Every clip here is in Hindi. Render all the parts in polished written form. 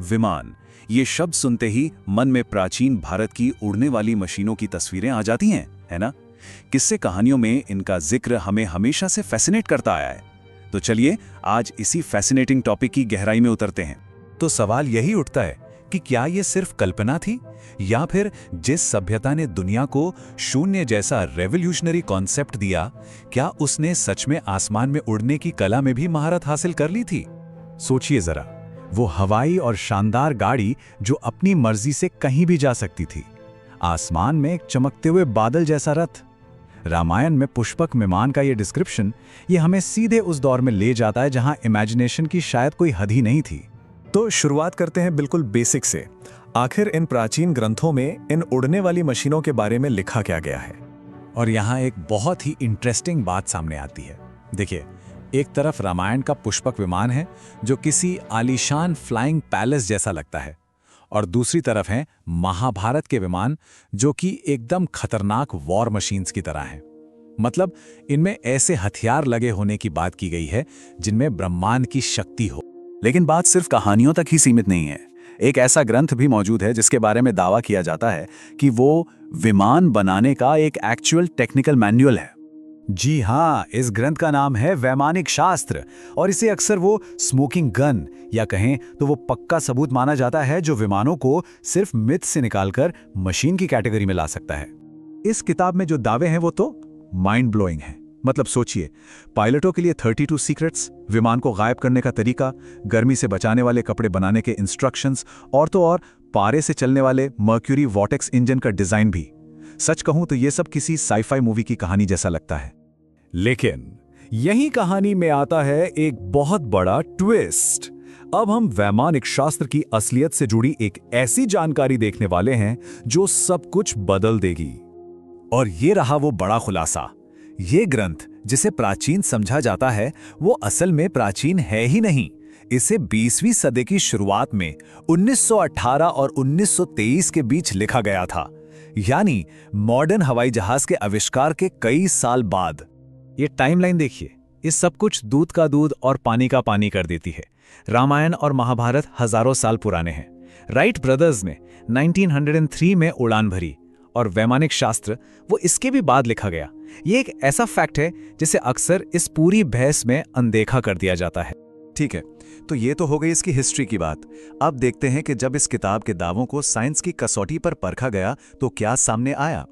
विमान, ये शब्द सुनते ही मन में प्राचीन भारत की उड़ने वाली मशीनों की तस्वीरें आ जाती हैं, है ना? किस्से कहानियों में इनका जिक्र हमें हमेशा से फैसिनेट करता आया है। तो चलिए आज इसी फैसिनेटिंग टॉपिक की गहराई में उतरते हैं। तो सवाल यही उठता है कि क्या ये सिर्फ कल्पना थी, या फिर जिस सभ्यता ने दुनिया को शून्य जैसा रेवोल्यूशनरी कॉन्सेप्ट दिया, क्या उसने सच में आसमान में उड़ने की कला में भी महारत हासिल कर ली थी? सोचिए जरा, वो हवाई और शानदार गाड़ी जो अपनी मर्जी से कहीं भी जा सकती थी, आसमान में एक चमकते हुए बादल जैसा रथ। रामायण में पुष्पक विमान का ये डिस्क्रिप्शन ये हमें सीधे उस दौर में ले जाता है जहां इमेजिनेशन की शायद कोई हद ही नहीं थी। तो शुरुआत करते हैं बिल्कुल बेसिक से। आखिर इन प्राचीन ग्रंथों में इन उड़ने वाली मशीनों के बारे में लिखा क्या गया है? और यहाँ एक बहुत ही इंटरेस्टिंग बात सामने आती है। देखिए, एक तरफ रामायण का पुष्पक विमान है जो किसी आलीशान फ्लाइंग पैलेस जैसा लगता है, और दूसरी तरफ है महाभारत के विमान जो कि एकदम खतरनाक वॉर मशीन्स की तरह हैं। मतलब इनमें ऐसे हथियार लगे होने की बात की गई है जिनमें ब्रह्मांड की शक्ति हो। लेकिन बात सिर्फ कहानियों तक ही सीमित नहीं है। एक ऐसा ग्रंथ भी मौजूद है जिसके बारे में दावा किया जाता है कि वो विमान बनाने का एक एक्चुअल टेक्निकल मैनुअल है। जी हाँ, इस ग्रंथ का नाम है वैमानिक शास्त्र, और इसे अक्सर वो स्मोकिंग गन या कहें तो वो पक्का सबूत माना जाता है जो विमानों को सिर्फ मिथ से निकालकर मशीन की कैटेगरी में ला सकता है। इस किताब में जो दावे हैं वो तो माइंड ब्लोइंग हैं। मतलब सोचिए, पायलटों के लिए 32 सीक्रेट्स, विमान को गायब करने का तरीका, गर्मी से बचाने वाले कपड़े बनाने के इंस्ट्रक्शंस, और तो और पारे से चलने वाले मर्क्यूरी वॉटेक्स इंजन का डिजाइन भी। सच कहूं तो ये सब किसी साइफाई मूवी की कहानी जैसा लगता है। लेकिन यही कहानी में आता है एक बहुत बड़ा ट्विस्ट। अब हम वैमानिक शास्त्र की असलियत से जुड़ी एक ऐसी जानकारी देखने वाले हैं जो सब कुछ बदल देगी। और ये रहा वो बड़ा खुलासा। ये ग्रंथ जिसे प्राचीन समझा जाता है वो असल में प्राचीन है ही नहीं। इसे 20वीं सदी की शुरुआत में 1918 और 1923 के बीच लिखा गया था, यानी मॉडर्न हवाई जहाज के आविष्कार के कई साल बाद। ये टाइमलाइन देखिए, इस सब कुछ दूध का दूध और पानी का पानी कर देती है। रामायण और महाभारत हजारों साल पुराने हैं। राइट ब्रदर्स ने 1903 में उड़ान भरी, और वैमानिक शास्त्र वो इसके भी बाद लिखा गया। ये एक ऐसा फैक्ट है जिसे अक्सर इस पूरी बहस में अनदेखा कर दिया जाता है। ठीक है, तो ये तो हो गई इसकी हिस्ट्री की बात। अब देखते हैं कि जब इस किताब के दावों को साइंस की कसौटी पर परखा गया तो क्या सामने आया।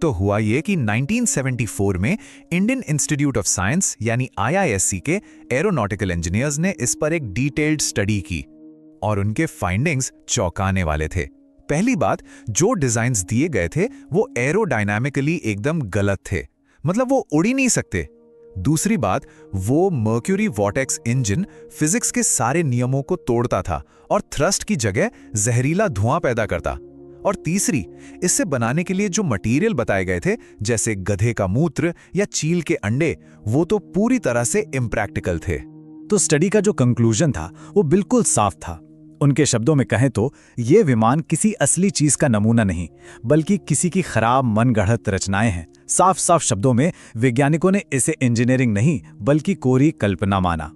तो हुआ ये कि 1974 में इंडियन इंस्टीट्यूट ऑफ साइंस यानी IISc के एरोनॉटिकल इंजीनियर्स ने इस पर एक डिटेल्ड स्टडी की, और उनके फाइंडिंग्स चौंकाने वाले थे। पहली बात, जो डिजाइन्स दिए गए थे वो एरोडायनामिकली एकदम गलत थे, मतलब वो उड़ ही नहीं सकते। दूसरी बात, वो मर्क्यूरी वॉटेक्स इंजन फिजिक्स के सारे नियमों को तोड़ता था और थ्रस्ट की जगह जहरीला धुआं पैदा करता। और तीसरी, इससे बनाने के लिए जो मटेरियल बताए गए थे, जैसे गधे का मूत्र या चील के अंडे, वो तो पूरी तरह से इम्प्रैक्टिकल थे। तो स्टडी का जो कंक्लूजन था वो बिल्कुल साफ था। उनके शब्दों में कहें तो ये विमान किसी असली चीज का नमूना नहीं, बल्कि किसी की खराब मनगढ़ंत रचनाएं हैं। साफ साफ शब्दों में वैज्ञानिकों ने इसे इंजीनियरिंग नहीं बल्कि कोरी कल्पना माना।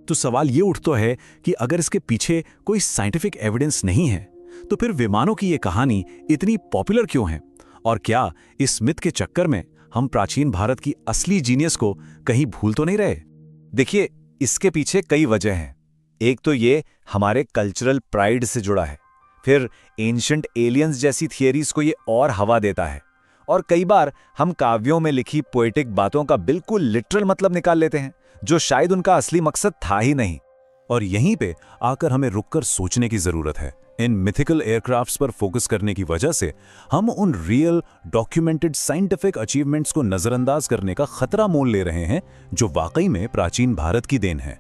तो सवाल ये उठता है कि अगर इसके पीछे कोई साइंटिफिक एविडेंस नहीं है तो फिर विमानों की ये कहानी इतनी पॉपुलर क्यों है? और क्या इस मिथ के चक्कर में हम प्राचीन भारत की असली जीनियस को कहीं भूल तो नहीं रहे? देखिए, इसके पीछे कई वजह हैं। एक तो ये हमारे कल्चरल प्राइड से जुड़ा है, फिर एंशिएंट एलियंस जैसी थियरीज को ये और हवा देता है, और कई बार हम काव्यों में लिखी पोएटिक बातों का बिल्कुल लिटरल मतलब निकाल लेते हैं जो शायद उनका असली मकसद था ही नहीं। और यहीं पे आकर हमें रुककर सोचने की जरूरत है। इन मिथिकल एयरक्राफ्ट्स पर फोकस करने की वजह से हम उन रियल डॉक्यूमेंटेड साइंटिफिक अचीवमेंट्स को नजरअंदाज करने का खतरा मोल ले रहे हैं जो वाकई में प्राचीन भारत की देन है।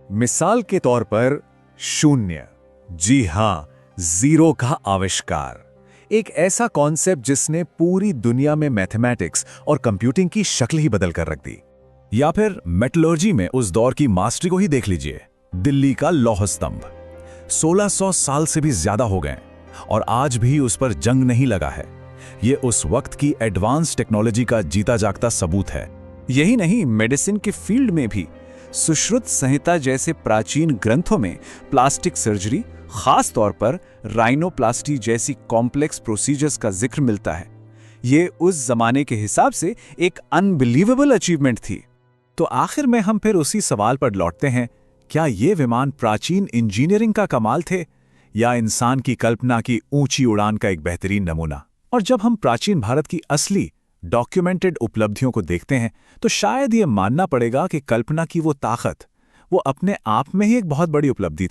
मिसाल के तौर पर शून्य, जी हां, जीरो का आविष्कार, एक ऐसा कॉन्सेप्ट जिसने पूरी दुनिया में मैथमेटिक्स और कंप्यूटिंग की शक्ल ही बदल कर रख दी। या फिर मेटलर्जी में उस दौर की मास्टरी को ही देख लीजिए। दिल्ली का लौह स्तंभ 1600 साल से भी ज्यादा हो गए और आज भी उस पर जंग नहीं लगा है। ये उस वक्त की एडवांस टेक्नोलॉजी का जीता जागता सबूत है। यही नहीं, मेडिसिन के फील्ड में भी सुश्रुत संहिता जैसे प्राचीन ग्रंथों में प्लास्टिक सर्जरी, खास तौर पर राइनोप्लास्टी जैसी कॉम्प्लेक्स प्रोसीजर्स का जिक्र मिलता है। ये उस जमाने के हिसाब से एक अनबिलीवेबल अचीवमेंट थी। तो आखिर में हम फिर उसी सवाल पर लौटते हैं, क्या ये विमान प्राचीन इंजीनियरिंग का कमाल थे या इंसान की कल्पना की ऊंची उड़ान का एक बेहतरीन नमूना? और जब हम प्राचीन भारत की असली डॉक्यूमेंटेड उपलब्धियों को देखते हैं तो शायद ये मानना पड़ेगा कि कल्पना की वो ताकत वो अपने आप में ही एक बहुत बड़ी उपलब्धि